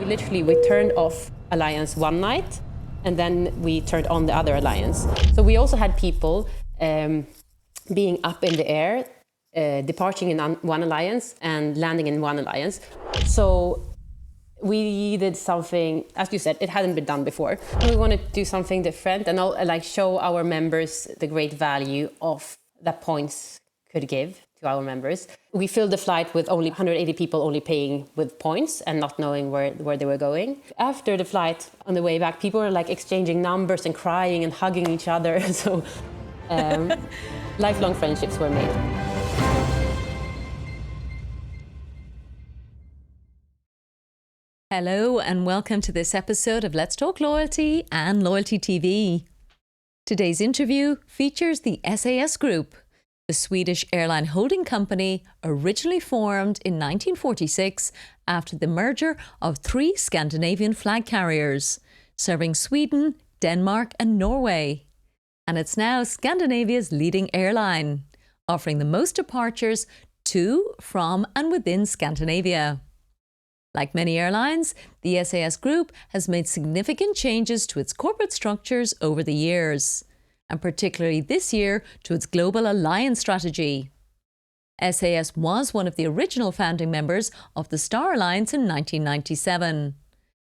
We turned off Alliance one night, and then we turned on the other Alliance. So we also had people being up in the air, departing in one Alliance and landing in one Alliance. So we did something, as you said, it hadn't been done before. We wanted to do something different and show our members the great value of that points could give to our members. We filled the flight with only 180 people only paying with points and not knowing where they were going. After the flight, on the way back, people were exchanging numbers and crying and hugging each other. So lifelong friendships were made. Hello and welcome to this episode of Let's Talk Loyalty and Loyalty TV. Today's interview features the SAS Group, the Swedish airline holding company originally formed in 1946 after the merger of three Scandinavian flag carriers, serving Sweden, Denmark and Norway. And it's now Scandinavia's leading airline, offering the most departures to, from and within Scandinavia. Like many airlines, the SAS Group has made significant changes to its corporate structures over the years, and particularly this year to its global alliance strategy. SAS was one of the original founding members of the Star Alliance in 1997,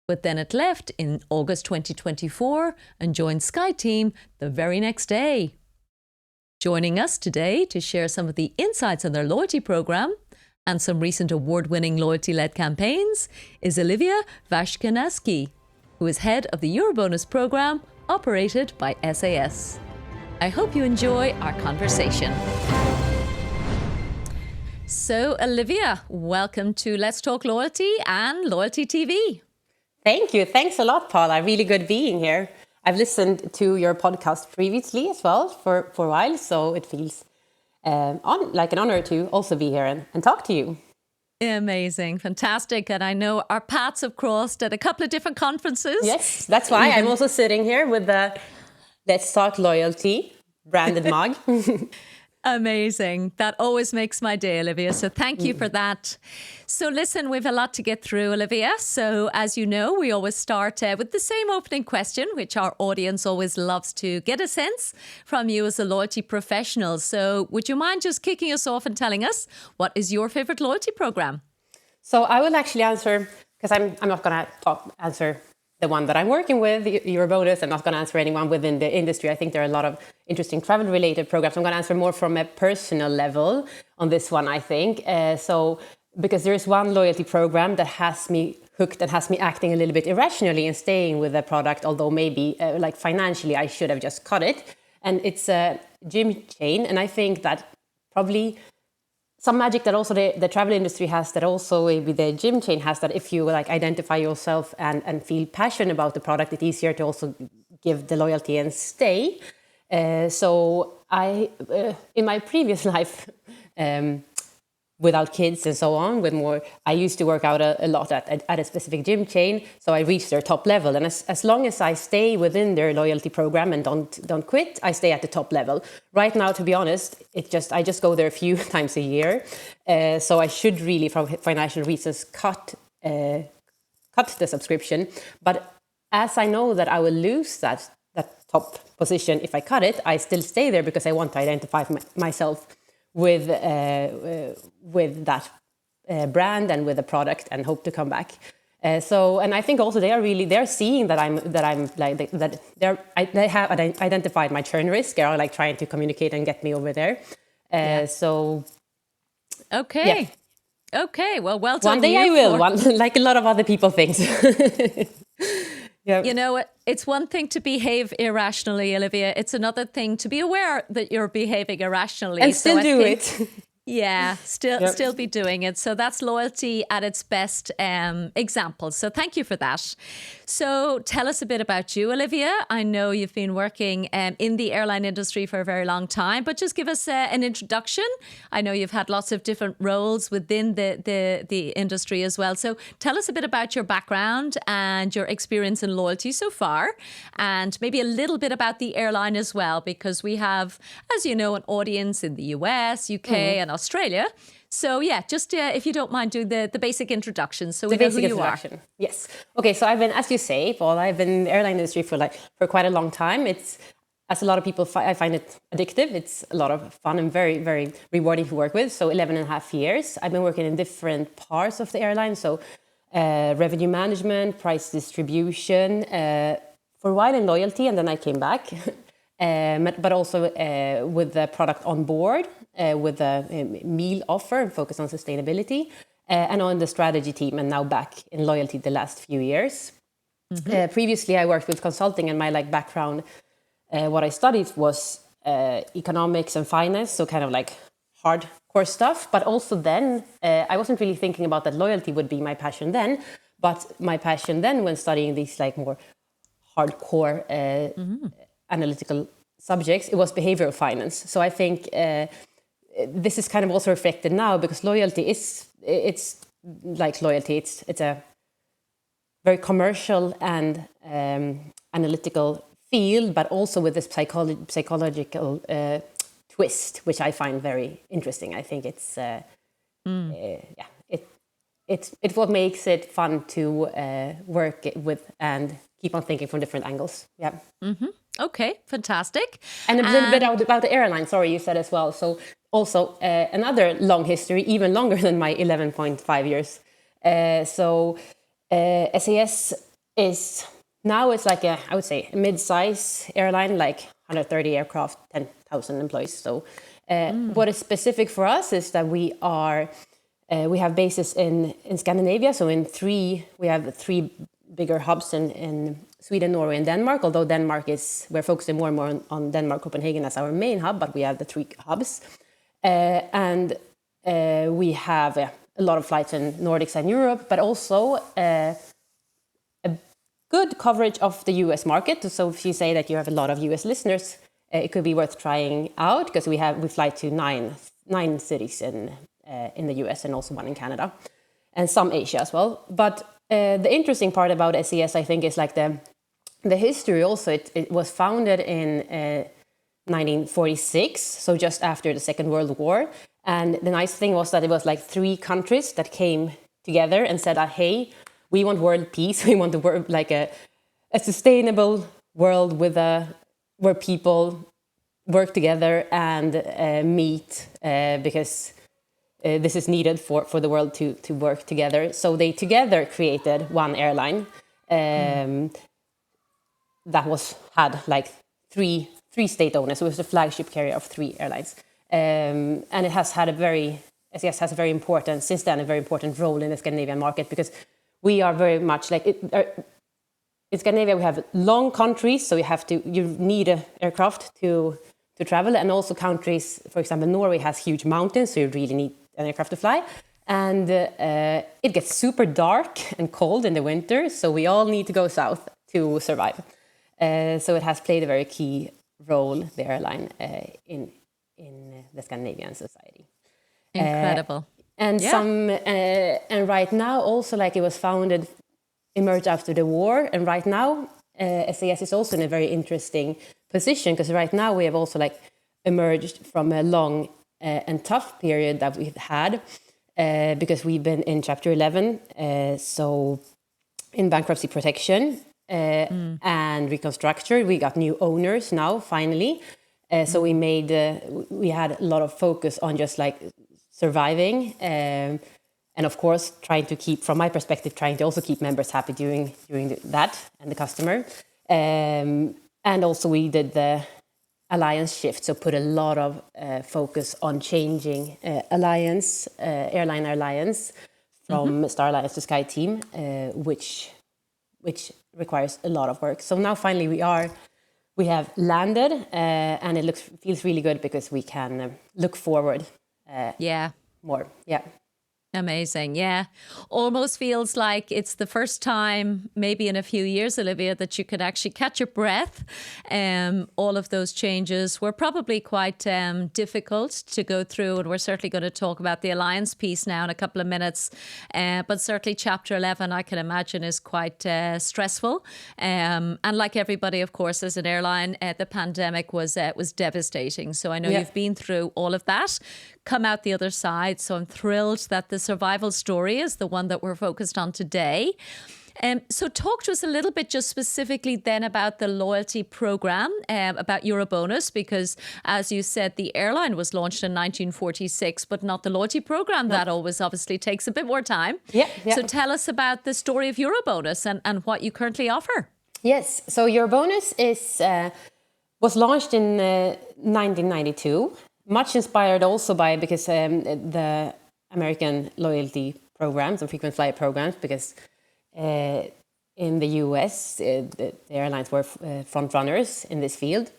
but then it left in August 2024 and joined Skyteam the very next day. Joining us today to share some of the insights on their loyalty program and some recent award-winning loyalty-led campaigns is Olivia Wasniewski, who is head of the EuroBonus Program operated by SAS. I hope you enjoy our conversation. So, Olivia, welcome to Let's Talk Loyalty and Loyalty TV. Thank you. Thanks a lot, Paula. Really good being here. I've listened to your podcast previously as well for a while, so it feels like an honor to also be here and talk to you. Amazing, fantastic. And I know our paths have crossed at a couple of different conferences. Yes, that's why I'm also sitting here with the Let's Talk Loyalty branded mug. Amazing. That always makes my day, Olivia. So thank you for that. So listen, we've a lot to get through, Olivia. So as you know, we always start with the same opening question, which our audience always loves to get a sense from you as a loyalty professional. So would you mind just kicking us off and telling us what is your favorite loyalty program? So I will actually answer, because I'm not going to answer the one that I'm working with, EuroBonus. I'm not going to answer anyone within the industry. I think there are a lot of interesting travel-related programs. I'm going to answer more from a personal level on this one, I think. Because there is one loyalty program that has me hooked and has me acting a little bit irrationally and staying with the product, although maybe financially I should have just cut it. And it's a gym chain. And I think that probably some magic that also the travel industry has, that also maybe the gym chain has, that if you identify yourself and feel passionate about the product, it's easier to also give the loyalty and stay. So I, in my previous life, without kids and so on, I used to work out a lot at a specific gym chain, so I reached their top level. And as long as I stay within their loyalty program and don't quit, I stay at the top level. Right now, to be honest, I just go there a few times a year, so I should really, from financial reasons, cut the subscription. But as I know that I will lose that top position if I cut it, I still stay there because I want to identify myself with that brand and with the product, and hope to come back. And I think also they're seeing that they have identified my churn risk. They are trying to communicate and get me over there. Okay. Yeah. Okay. Well done. One day I will. Like a lot of other people think. Yeah. You know, it's one thing to behave irrationally, Olivia. It's another thing to be aware that you're behaving irrationally. And still do it. Yeah, still be doing it. So that's loyalty at its best example. So thank you for that. So tell us a bit about you, Olivia. I know you've been working in the airline industry for a very long time, but just give us an introduction. I know you've had lots of different roles within the industry as well. So tell us a bit about your background and your experience in loyalty so far, and maybe a little bit about the airline as well, because we have, as you know, an audience in the US, UK, and Australia. So yeah, just if you don't mind doing the basic introduction, so we The know who basic you are. introduction. Yes. Okay. So I've been, as you say, Paul, I've been in the airline industry for quite a long time. It's, as a lot of people, I find it addictive. It's a lot of fun and very, very rewarding to work with. So 11 and a half years. I've been working in different parts of the airline. So revenue management, price distribution, for a while in loyalty, and then I came back. But also with the product on board, with the meal offer and focus on sustainability, and on the strategy team, and now back in loyalty the last few years. Previously, I worked with consulting, and my background, what I studied was economics and finance, so kind of hardcore stuff. But also then, I wasn't really thinking about that loyalty would be my passion then. But my passion then, when studying these more hardcore analytical subjects, it was behavioral finance. So I think this is kind of also reflected now, because loyalty it's like loyalty. It's a very commercial and analytical field, but also with this psychological twist, which I find very interesting. I think it's it's what makes it fun to work with and keep on thinking from different angles. Yeah. Okay, fantastic. And a little bit about the airline. Sorry, you said as well. So also another long history, even longer than my 11.5 years. SAS is now, it's like I would say a mid-size airline, like 130 aircraft, 10,000 employees. So what is specific for us is that we have bases in Scandinavia. So we have three bigger hubs in Sweden, Norway, and Denmark. Although we're focusing more and more on Denmark, Copenhagen as our main hub, but we have the three hubs. And we have a lot of flights in Nordics and Europe, but also a good coverage of the US market. So if you say that you have a lot of US listeners, it could be worth trying out, because we fly to nine cities in the US, and also one in Canada, and some Asia as well. But the interesting part about SAS, I think, is the history also. It was founded in 1946, so just after the Second World War. And the nice thing was that it was three countries that came together and said, hey, we want world peace. We want the world a sustainable world where people work together and meet, because this is needed for the world to work together. So they together created one airline that had three state owners. It was the flagship carrier of three airlines. And it has had SAS has a very important role in the Scandinavian market, because we are very much in Scandinavia, we have long countries, so you need an aircraft to travel, and also countries, for example, Norway has huge mountains, so you really need an aircraft to fly. And it gets super dark and cold in the winter, so we all need to go south to survive. So it has played a very key role, the airline, in the Scandinavian society. Incredible. And right now also, it was emerged after the war, and right now SAS is also in a very interesting position, because right now we have also emerged from a long and tough period that we've had, because we've been in Chapter 11, so in bankruptcy protection and reconstruction. We got new owners now, finally. So we had a lot of focus on just surviving, and of course from my perspective, trying to also keep members happy during that, and the customer. And also we did the alliance shift, so put a lot of focus on changing airline alliance from Star Alliance to Skyteam, which requires a lot of work. So now finally we have landed, and it feels really good, because we can look forward more. Yeah. Amazing. Yeah. Almost feels like it's the first time, maybe in a few years, Olivia, that you could actually catch your breath. All of those changes were probably quite difficult to go through. And we're certainly going to talk about the alliance piece now in a couple of minutes. But certainly Chapter 11, I can imagine, is quite stressful. And like everybody, of course, as an airline, the pandemic was devastating. So I know you've been through all of that. come out the other side. So I'm thrilled that the survival story is the one that we're focused on today. So talk to us a little bit just specifically then about the loyalty program, about EuroBonus, because as you said, the airline was launched in 1946, but not the loyalty program. That always obviously takes a bit more time. Yeah. So tell us about the story of EuroBonus and what you currently offer. Yes, so EuroBonus was launched in 1992, much inspired also by the American loyalty programs and frequent flyer programs, because in the US, the airlines were front runners in this field.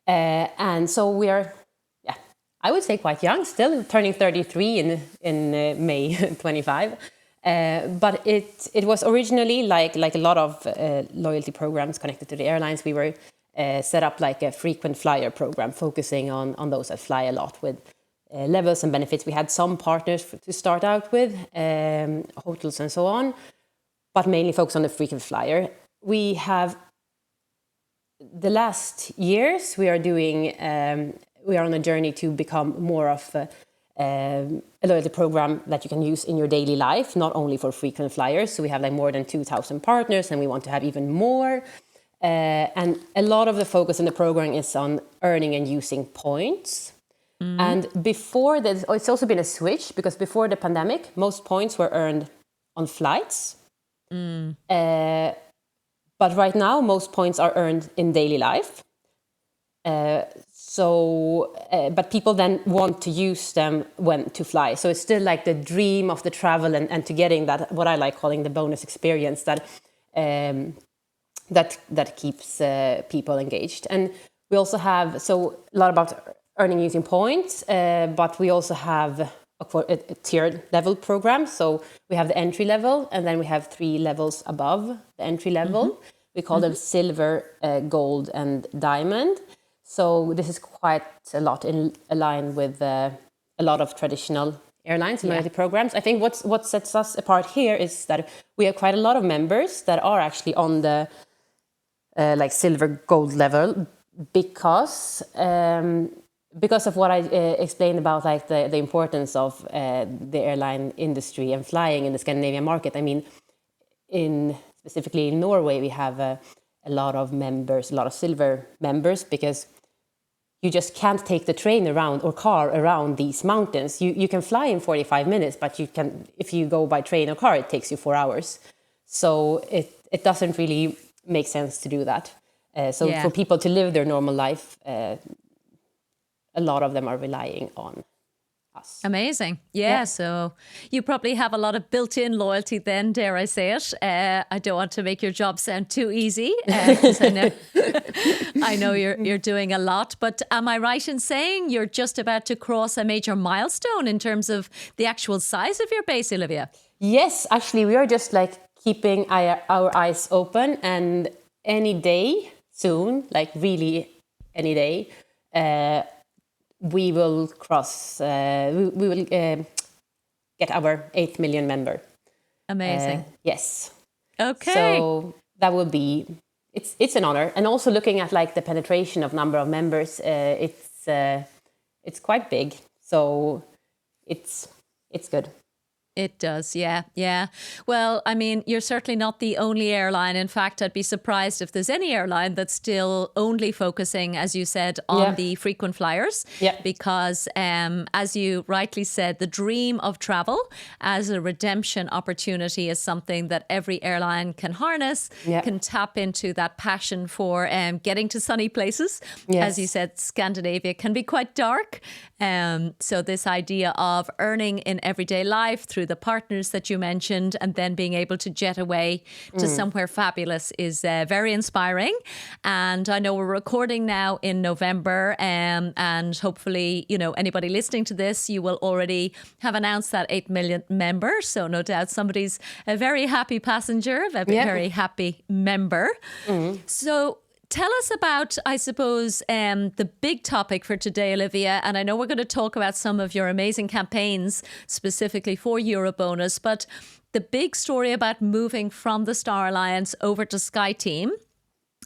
And so we are, I would say quite young, still turning 33 in May 25. But it was originally like a lot of loyalty programs connected to the airlines. We were set up like a frequent flyer program, focusing on those that fly a lot with levels and benefits. We had some partners to start out with, hotels and so on, but mainly focus on the frequent flyer. We have, the last years, we are on a journey to become more of a loyalty program that you can use in your daily life, not only for frequent flyers. So we have like more than 2,000 partners, and we want to have even more. And a lot of the focus in the program is on earning and using points. And before this, it's also been a switch, because before the pandemic, most points were earned on flights. But right now, most points are earned in daily life. But people then want to use them when to fly. So it's still like the dream of the travel and to getting that, what I like calling the bonus experience, that keeps people engaged. And we also have, so a lot about earning using points, but we also have a tiered level program. So we have the entry level, and then we have 3 levels above the entry level. We call them silver, gold, and diamond. So this is quite a lot in line with a lot of traditional airlines and loyalty programs. I think what sets us apart here is that we have quite a lot of members that are actually on the like silver, gold level, because of what I explained about like the importance of the airline industry and flying in the Scandinavian market. I mean, specifically in Norway, we have a lot of members, a lot of silver members, because you just can't take the train around or car around these mountains. You can fly in 45 minutes, but if you go by train or car, it takes you 4 hours. So it doesn't really make sense to do that. For people to live their normal life, a lot of them are relying on us. Amazing. Yeah. So you probably have a lot of built-in loyalty then, dare I say it. I don't want to make your job sound too easy, because I know you're doing a lot. But am I right in saying you're just about to cross a major milestone in terms of the actual size of your base, Olivia? Yes, actually, we are just like keeping our eyes open, and any day soon, like really any day, we will cross, we will get our 8 million member. Amazing. Yes. Okay. So that will be, it's an honor. And also looking at like the penetration of number of members, it's quite big. So it's good. It does, yeah. Well, I mean, you're certainly not the only airline. In fact, I'd be surprised if there's any airline that's still only focusing, as you said, on the frequent flyers. Yeah. Because, as you rightly said, the dream of travel as a redemption opportunity is something that every airline can harness, can tap into that passion for getting to sunny places. Yes. As you said, Scandinavia can be quite dark. So this idea of earning in everyday life through the partners that you mentioned, and then being able to jet away to somewhere fabulous is very inspiring. And I know we're recording now in November, and hopefully, anybody listening to this, you will already have announced that 8 million member. So no doubt somebody's a very happy passenger, a very happy member. So tell us about, I suppose, the big topic for today, Olivia. And I know we're going to talk about some of your amazing campaigns specifically for EuroBonus, but the big story about moving from the Star Alliance over to Skyteam.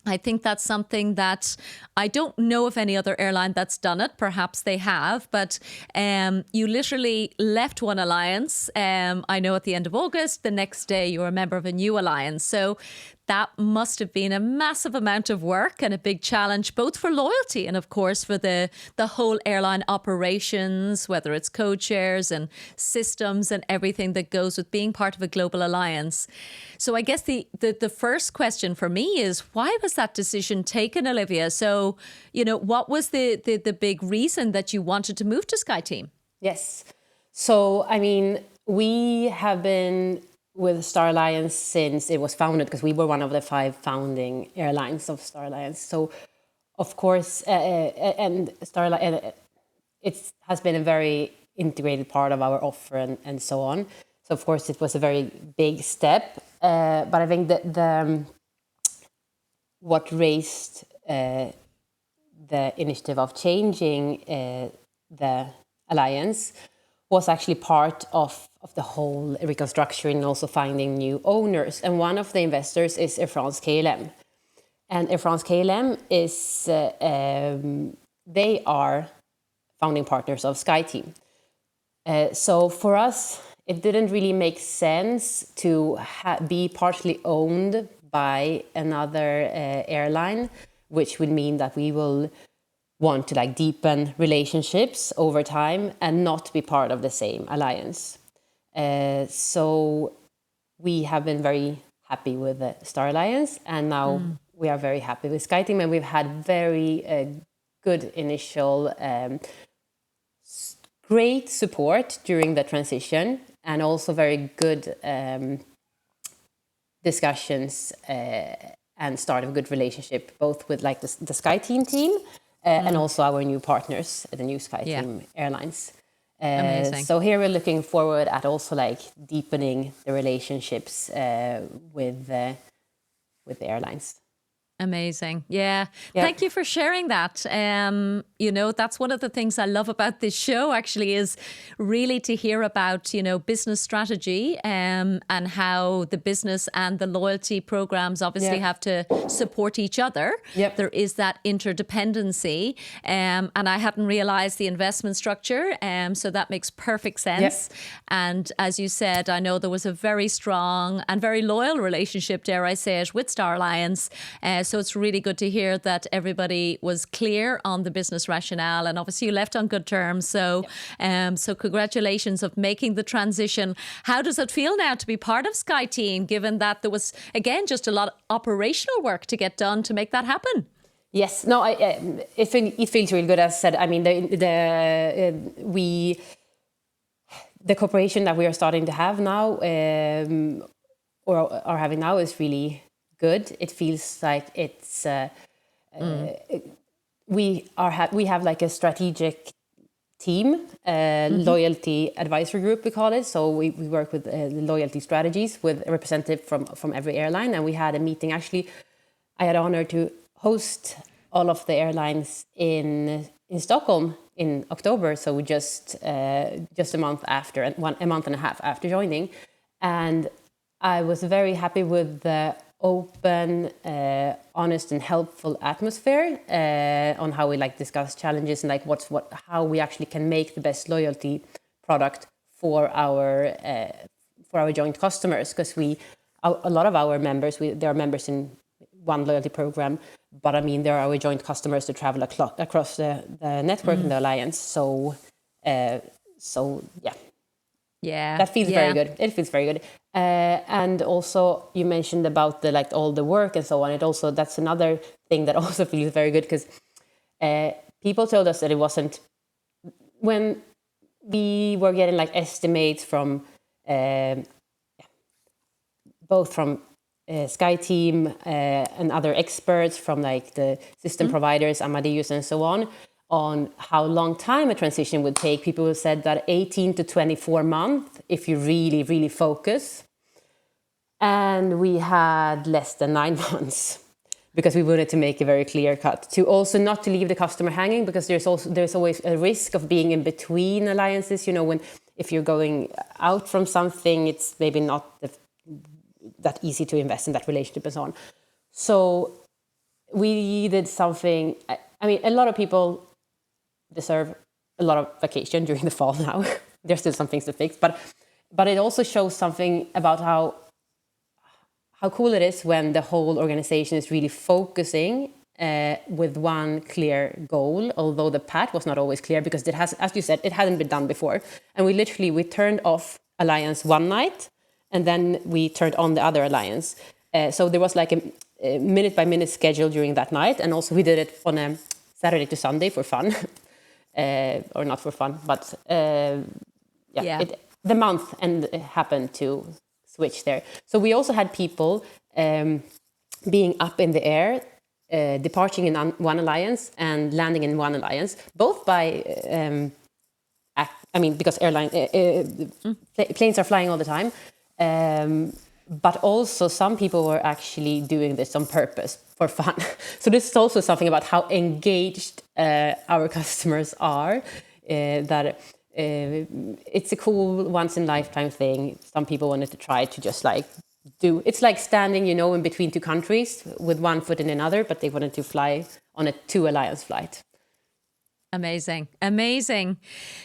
I think that's something that I don't know of any other airline that's done it. Perhaps they have, but you literally left one alliance. I know at the end of August, the next day you're a member of a new alliance. So that must have been a massive amount of work and a big challenge, both for loyalty and, of course, for the whole airline operations, whether it's code shares and systems and everything that goes with being part of a global alliance. So I guess the first question for me is, why was that decision taken, Olivia? So, what was the big reason that you wanted to move to Skyteam? Yes. So, I mean, we have been with Star Alliance since it was founded, because we were one of the 5 founding airlines of Star Alliance. So, of course, and Star Alliance, it has been a very integrated part of our offer and so on. So, of course, it was a very big step. But I think that what raised the initiative of changing the alliance was actually part of the whole reconstruction and also finding new owners. And one of the investors is Air France KLM. And Air France KLM is, they are founding partners of Skyteam. So for us, it didn't really make sense to be partially owned by another airline, which would mean that we will want to deepen relationships over time and not be part of the same alliance. So we have been very happy with the Star Alliance, and now we are very happy with Skyteam, and we've had very good initial great support during the transition, and also very good discussions and start of a good relationship, both with the Skyteam team and also our new partners at the new Skyteam Airlines. Amazing. So here we're looking forward at also deepening the relationships with the airlines. Amazing. Yeah. Thank you for sharing that. That's one of the things I love about this show, actually, is really to hear about, business strategy and how the business and the loyalty programs obviously have to support each other. Yep. There is that interdependency. And I hadn't realized the investment structure. So that makes perfect sense. Yep. And as you said, I know there was a very strong and very loyal relationship, dare I say it, with Star Alliance. So it's really good to hear that everybody was clear on the business rationale, and obviously you left on good terms. So, so congratulations of making the transition. How does it feel now to be part of Skyteam, given that there was, again, just a lot of operational work to get done to make that happen? Yes, no, it feels really good. As I said, I mean, the cooperation that we are starting to have now, or are having now, is really good. It feels like it's we have a strategic team, loyalty advisory group, we call it. So we work with loyalty strategies with a representative from every airline, and we had a meeting. Actually, I had the honor to host all of the airlines in Stockholm in October. So we just a month and a half after joining, and I was very happy with the open, honest and helpful atmosphere on how we discuss challenges and how we actually can make the best loyalty product for our joint customers, because a lot of our members, they are members in one loyalty program, but I mean, they're our joint customers to travel across the network and the alliance. So that feels very good. It feels very good. And also you mentioned about all the work and so on. That's another thing that also feels very good, because people told us that it wasn't, when we were getting estimates from both from Skyteam and other experts from the system providers, Amadeus and so on how long time a transition would take. People said that 18 to 24 months if you really, really focus. And we had less than 9 months, because we wanted to make a very clear cut to also not to leave the customer hanging, because there's always a risk of being in between alliances. If you're going out from something, it's maybe not that easy to invest in that relationship and so on. So we did something. I mean, a lot of people deserve a lot of vacation during the fall now. There's still some things to fix, but it also shows something about how cool it is when the whole organization is really focusing with one clear goal, although the path was not always clear because it has, as you said, it hadn't been done before. And we turned off alliance one night and then we turned on the other alliance. So there was like a minute by minute schedule during that night. And also we did it on a Saturday to Sunday for fun, or not for fun, but the month and it happened to switch there. So we also had people being up in the air, departing in one alliance and landing in one alliance, both by, because planes are flying all the time, but also some people were actually doing this on purpose for fun. So this is also something about how engaged our customers are, that it's a cool once in a lifetime thing. Some people wanted to try to just it's like standing, in between two countries with one foot in another, but they wanted to fly on a 2 alliance flight. Amazing.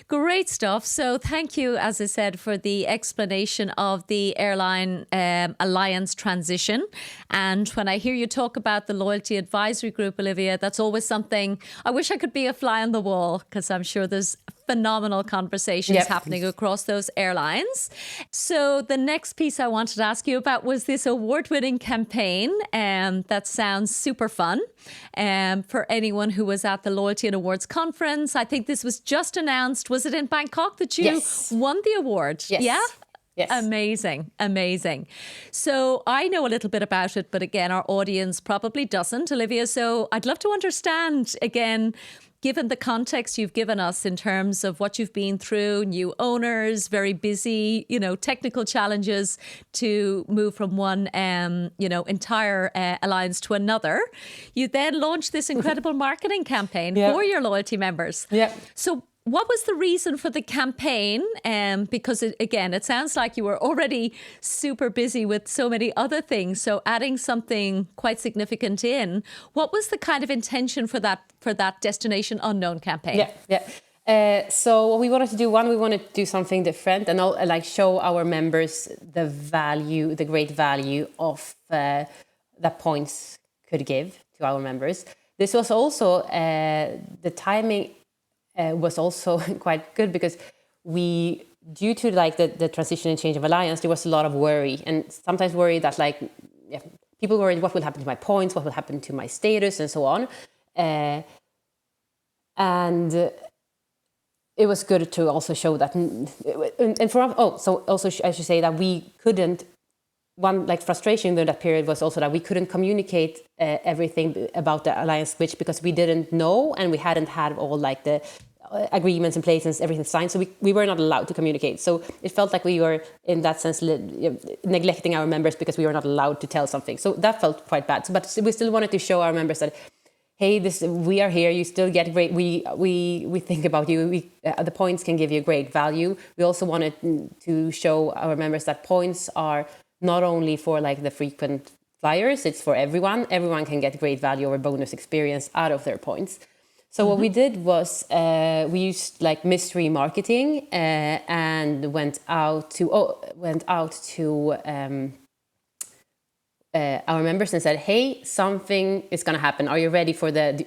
Great stuff. So thank you, as I said, for the explanation of the airline alliance transition. And when I hear you talk about the Loyalty Advisory Group, Olivia, that's always something I wish I could be a fly on the wall, because I'm sure there's phenomenal conversations happening across those airlines. So the next piece I wanted to ask you about was this award-winning campaign that sounds super fun. For anyone who was at the Loyalty and Awards conference, I think this was just announced. Was it in Bangkok that you won the award? Yes. Yeah? Yes. Amazing. So I know a little bit about it, but again, our audience probably doesn't, Olivia. So I'd love to understand, again, given the context you've given us in terms of what you've been through, new owners, very busy, technical challenges to move from one, entire alliance to another. You then launched this incredible marketing campaign for your loyalty members. Yeah. So what was the reason for the campaign? Because it sounds like you were already super busy with so many other things. So adding something quite significant in, what was the kind of intention for that Destination Unknown campaign? Yeah. So what we wanted to do, we wanted to do something different and show our members the great value of that points could give to our members. This was also the timing. Was also quite good because due to the transition and change of alliance, there was a lot of worry, and sometimes worry that people worried what will happen to my points, what will happen to my status, and so on. And it was good to also show that, I should say that we couldn't. One frustration during that period was also that we couldn't communicate everything about the alliance switch because we didn't know and we hadn't had all the agreements in place and everything signed. So we were not allowed to communicate. So it felt like we were, in that sense, neglecting our members because we were not allowed to tell something. So that felt quite bad. But we still wanted to show our members that, hey, we are here. You still get great. We think about you. The points can give you great value. We also wanted to show our members that points are not only for the frequent flyers, it's for everyone. Everyone can get great value or bonus experience out of their points. So what we did was we used mystery marketing and went out to our members and said, hey, something is going to happen. Are you ready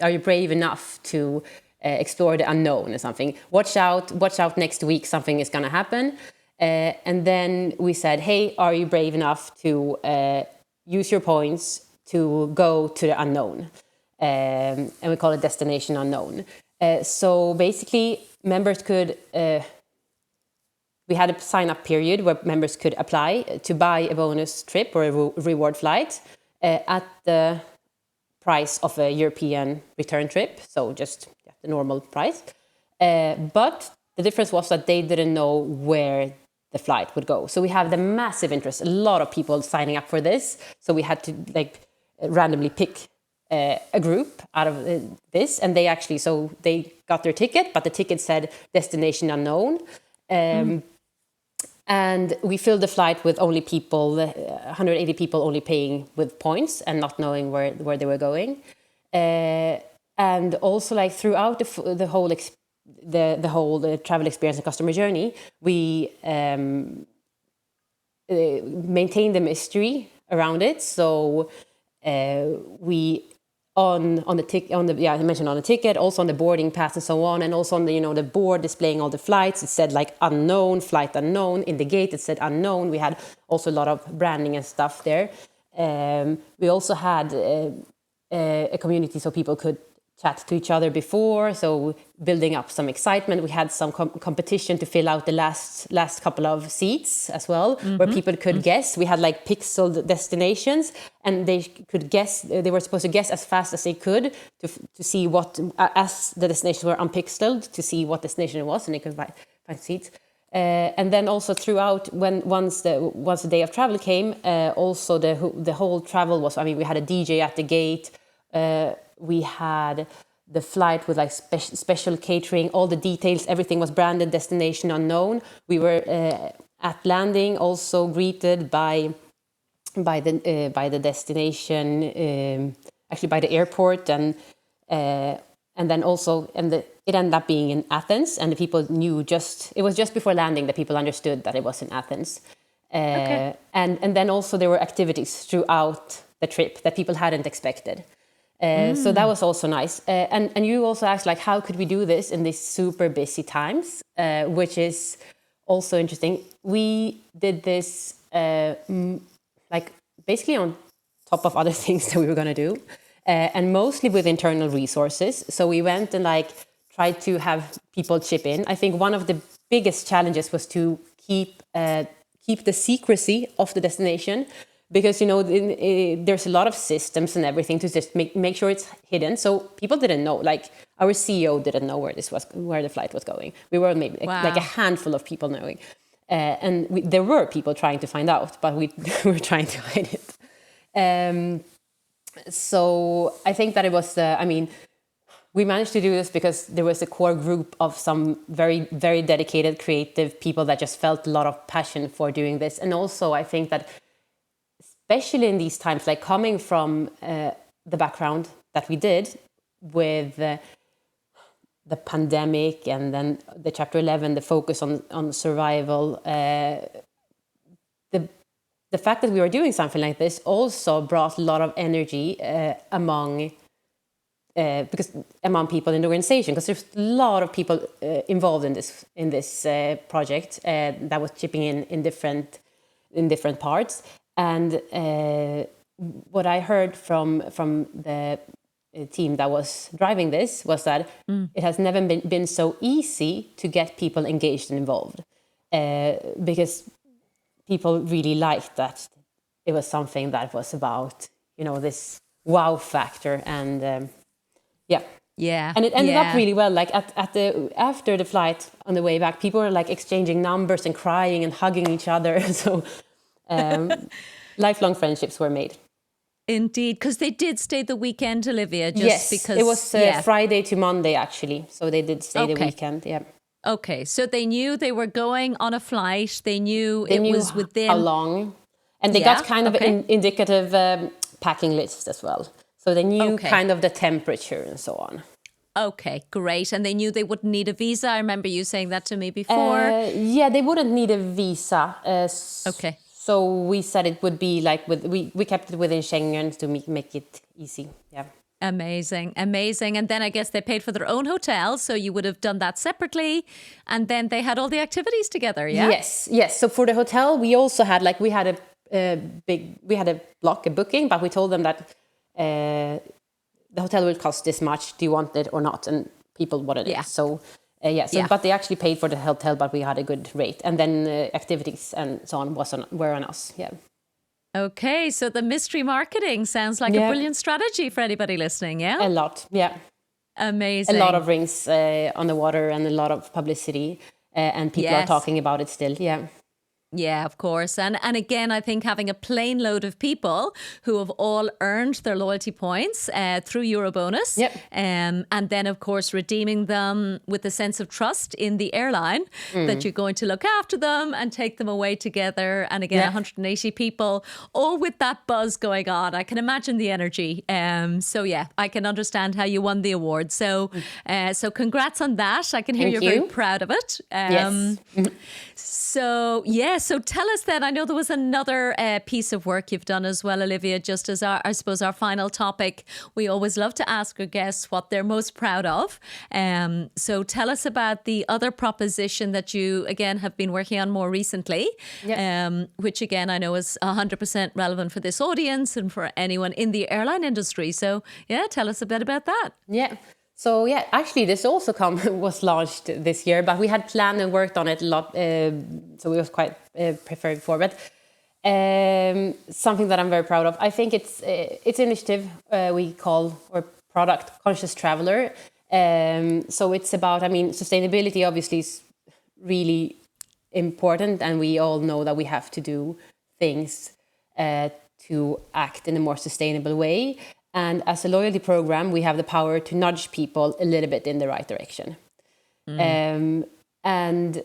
are you brave enough to explore the unknown or something? Watch out next week, something is going to happen. And then we said, hey, are you brave enough to use your points to go to the unknown? And we call it Destination Unknown. So basically, members could, we had a sign-up period where members could apply to buy a bonus trip or a reward flight at the price of a European return trip. So just the normal price. But the difference was that they didn't know where the flight would go. So we have the massive interest, a lot of people signing up for this. So we had to randomly pick a group out of this, and they got their ticket, but the ticket said Destination Unknown. And we filled the flight with only 180 people only paying with points and not knowing where they were going. And also like throughout the whole the travel experience and customer journey, we maintain the mystery around it. So we I mentioned on the ticket, also on the boarding pass and so on, and also on the the board displaying all the flights, it said like unknown, flight unknown. In the gate it said unknown. We had also a lot of branding and stuff there. We also had a community so people could chat to each other before, so building up some excitement. We had some competition to fill out the last couple of seats as well, where people could guess. We had like pixeled destinations, and they could guess. They were supposed to guess as fast as they could to see what, as the destinations were unpixeled, to see what destination it was, and they could find seats. And then also throughout, once the day of travel came, also the whole travel was. I mean, we had a DJ at the gate. We had the flight with like special catering, all the details, everything was branded, destination unknown. We were at landing also greeted by the destination, actually by the airport, and then also it ended up being in Athens, and the people knew it was just before landing that people understood that it was in Athens. And then also there were activities throughout the trip that people hadn't expected. So that was also nice. And you also asked, like, how could we do this in these super busy times, which is also interesting. We did this like basically on top of other things that we were going to do, and mostly with internal resources. So we went and like tried to have people chip in. I think one of the biggest challenges was to keep the secrecy of the destination, because there's a lot of systems and everything to just make sure it's hidden. So people didn't know. Like our CEO didn't know where the flight was going. We were maybe like a handful of people knowing, and there were people trying to find out, but we were trying to hide it. So I think that it was. We managed to do this because there was a core group of some very, very dedicated, creative people that just felt a lot of passion for doing this, and also I think that, especially in these times, like coming from the background that we did with the pandemic and then the Chapter 11, the focus on survival, the fact that we were doing something like this also brought a lot of energy among people in the organization, because there's a lot of people involved in this project that was chipping in different parts. And what I heard from the team that was driving this was that it has never been so easy to get people engaged and involved, because people really liked that it was something that was about this wow factor, and and it ended up really well. Like after the flight, on the way back, people were like exchanging numbers and crying and hugging each other. So lifelong friendships were made. Indeed, because they did stay the weekend, Olivia. Because it was Friday to Monday, actually. So they did stay the weekend. Yeah. Okay, so they knew they were going on a flight. They knew it was within how long, and they got kind of indicative packing lists as well. So they knew kind of the temperature and so on. Okay, great. And they knew they wouldn't need a visa. I remember you saying that to me before. They wouldn't need a visa. Okay. So we said it would be like we kept it within Schengen to make it easy. Yeah. Amazing. And then I guess they paid for their own hotel, so you would have done that separately, and then they had all the activities together. Yeah. Yes. So for the hotel, we also had a booking, but we told them that the hotel will cost this much. Do you want it or not? And people wanted it. So but they actually paid for the hotel, but we had a good rate, and then activities and so on were on us. Yeah. Okay, so the mystery marketing sounds like a brilliant strategy for anybody listening, yeah? A lot, yeah. Amazing. A lot of rings on the water and a lot of publicity, and people are talking about it still, yeah. Yeah, of course. And again, I think having a plane load of people who have all earned their loyalty points through EuroBonus, Yep. And then, of course, redeeming them with a sense of trust in the airline that you're going to look after them and take them away together. And again, 180 people, all with that buzz going on. I can imagine the energy. So yeah, I can understand how you won the award. So so congrats on that. I can hear you're very proud of it. Yes. So yeah, so tell us then, I know there was another piece of work you've done as well, Olivia, just as I suppose our final topic. We always love to ask our guests what they're most proud of. So tell us about the other proposition that you, again, have been working on more recently, which again, I know is 100% relevant for this audience and for anyone in the airline industry. So yeah, tell us a bit about that. Yeah. So yeah, actually this also was launched this year, but we had planned and worked on it a lot, so we was quite prepared for it. Something that I'm very proud of. I think it's initiative we call, or product, Conscious Traveler. So it's about, I mean, sustainability obviously is really important, and we all know that we have to do things to act in a more sustainable way. And as a loyalty program, we have the power to nudge people a little bit in the right direction. And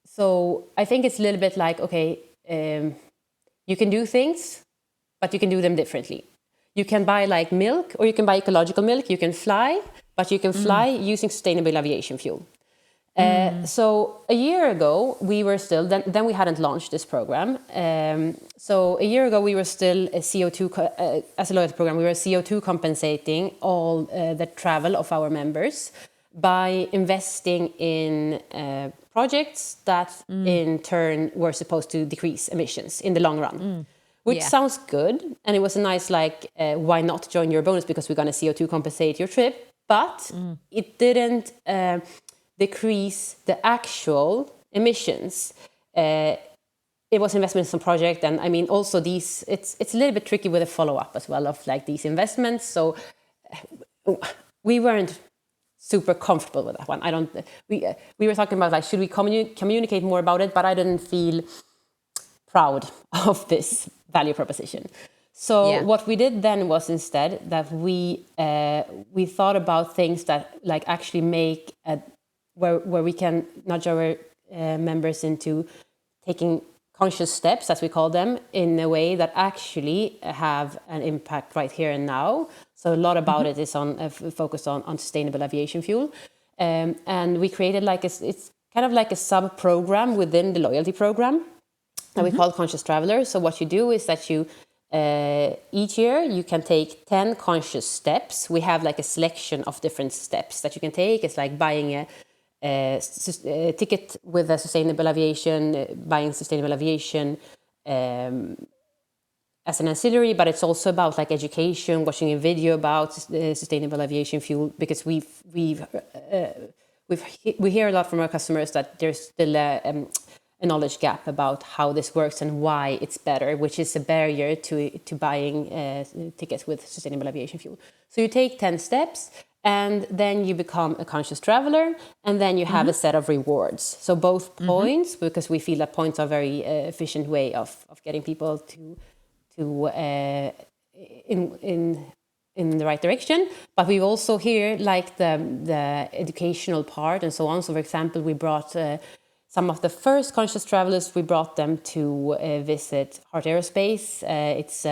so I think it's a little bit like, okay, you can do things, but you can do them differently. You can buy like milk, or you can buy ecological milk. You can fly, but you can fly using sustainable aviation fuel. So a year ago, we were still, then we hadn't launched this program. So a year ago, we were still a CO2, as a loyalty program, we were CO2 compensating all the travel of our members by investing in projects that in turn were supposed to decrease emissions in the long run. Which sounds good. And it was a nice, like, why not join EuroBonus, because we're going to CO2 compensate your trip. But it didn't decrease the actual emissions. It was investment in some project, and I mean also these. It's a little bit tricky with a follow up as well of like these investments. So we weren't super comfortable with that one. We were talking about like, should we communicate more about it? But I didn't feel proud of this value proposition. So what we did then was instead that we thought about things that like actually make where we can nudge our members into taking conscious steps, as we call them, in a way that actually have an impact right here and now. So a lot about it is on focused on sustainable aviation fuel, and we created like it's kind of like a sub program within the loyalty program that we call Conscious Traveler. So what you do is that you each year you can take 10 conscious steps. We have like a selection of different steps that you can take. It's like buying a ticket with a sustainable aviation, buying sustainable aviation as an ancillary, but it's also about like education, watching a video about sustainable aviation fuel, because we hear a lot from our customers that there's still a knowledge gap about how this works and why it's better, which is a barrier to buying tickets with sustainable aviation fuel. So you take 10 steps, and then you become a conscious traveler, and then you have a set of rewards. So both points, because we feel that points are a very efficient way of getting people to in the right direction. But we also hear like the educational part and so on. So for example, we brought some of the first conscious travelers, we brought them to visit Heart Aerospace. It's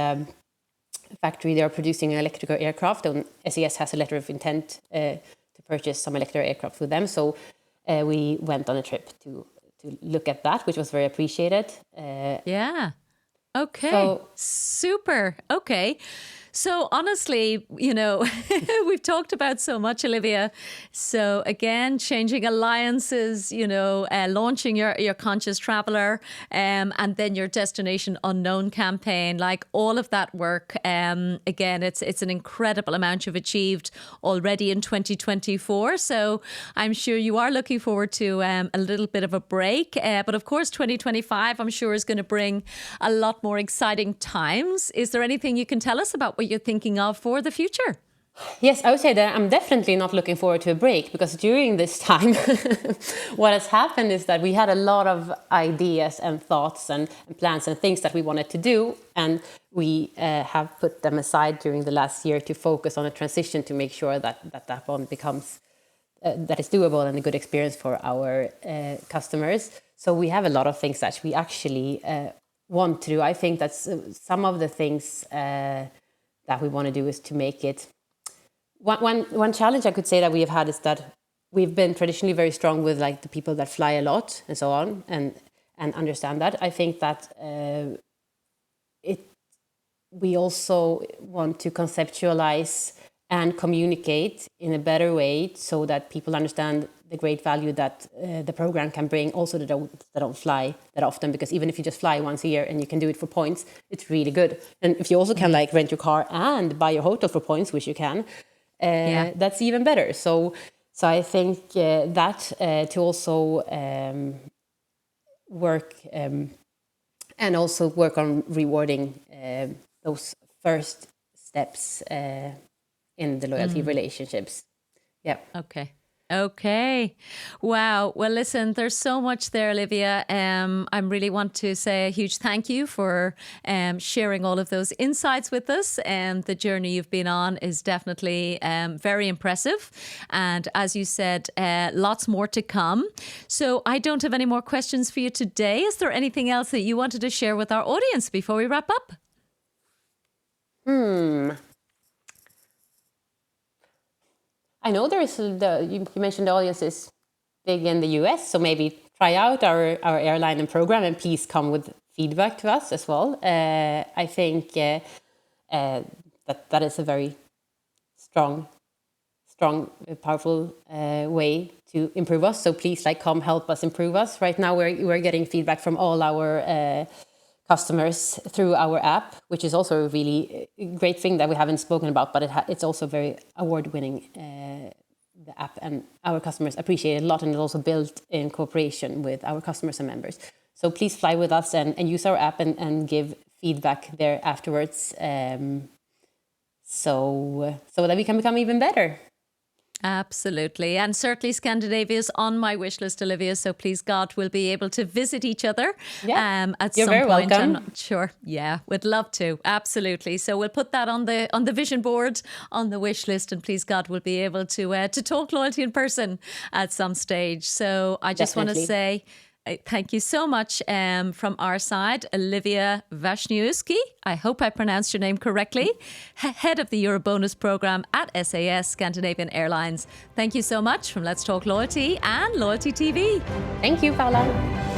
factory. They are producing an electrical aircraft, and SAS has a letter of intent to purchase some electrical aircraft with them. So we went on a trip to look at that, which was very appreciated. Okay. So, super. Okay. So honestly, you know, we've talked about so much, Olivia. So again, changing alliances, you know, launching your Conscious Traveler, and then your Destination Unknown campaign, like all of that work. Again, it's an incredible amount you've achieved already in 2024. So I'm sure you are looking forward to a little bit of a break. But of course, 2025, I'm sure, is going to bring a lot more exciting times. Is there anything you can tell us about what you're thinking of for the future? Yes, I would say that I'm definitely not looking forward to a break, because during this time, what has happened is that we had a lot of ideas and thoughts and plans and things that we wanted to do. And we have put them aside during the last year to focus on a transition to make sure that one becomes, that is doable and a good experience for our customers. So we have a lot of things that we actually want to do. I think that's some of the things that we want to do is to make it. One challenge I could say that we have had is that we've been traditionally very strong with like the people that fly a lot and so on, and understand that. I think that we also want to conceptualize and communicate in a better way so that people understand the great value that the program can bring, also that don't fly that often, because even if you just fly once a year and you can do it for points, it's really good. And if you also can like rent your car and buy your hotel for points, which you can, that's even better. So I think that to also work and also work on rewarding those first steps in the loyalty relationships. Yeah. Okay. Wow. Well, listen, there's so much there, Olivia. I really want to say a huge thank you for sharing all of those insights with us. And the journey you've been on is definitely very impressive. And as you said, lots more to come. So I don't have any more questions for you today. Is there anything else that you wanted to share with our audience before we wrap up? I know there is you mentioned the audience is big in the US, so maybe try out our airline and program, and please come with feedback to us as well. I think that is a very strong, powerful way to improve us. So please come help us improve us. Right now we're getting feedback from all our customers through our app, which is also a really great thing that we haven't spoken about, but it's also very award-winning, the app, and our customers appreciate it a lot, and it's also built in cooperation with our customers and members. So please fly with us and use our app and give feedback there afterwards, so that we can become even better. Absolutely. And certainly Scandinavia is on my wish list, Olivia. So please God, we'll be able to visit each other at You're some very point. welcome. I'm not sure. Yeah, we'd love to. Absolutely. So we'll put that on the vision board, on the wish list, and please God, we'll be able to talk loyalty in person at some stage. So I just want to say thank you so much from our side, Olivia Wasniewski. I hope I pronounced your name correctly. Head of the EuroBonus Program at SAS Scandinavian Airlines. Thank you so much from Let's Talk Loyalty and Loyalty TV. Thank you, Paula.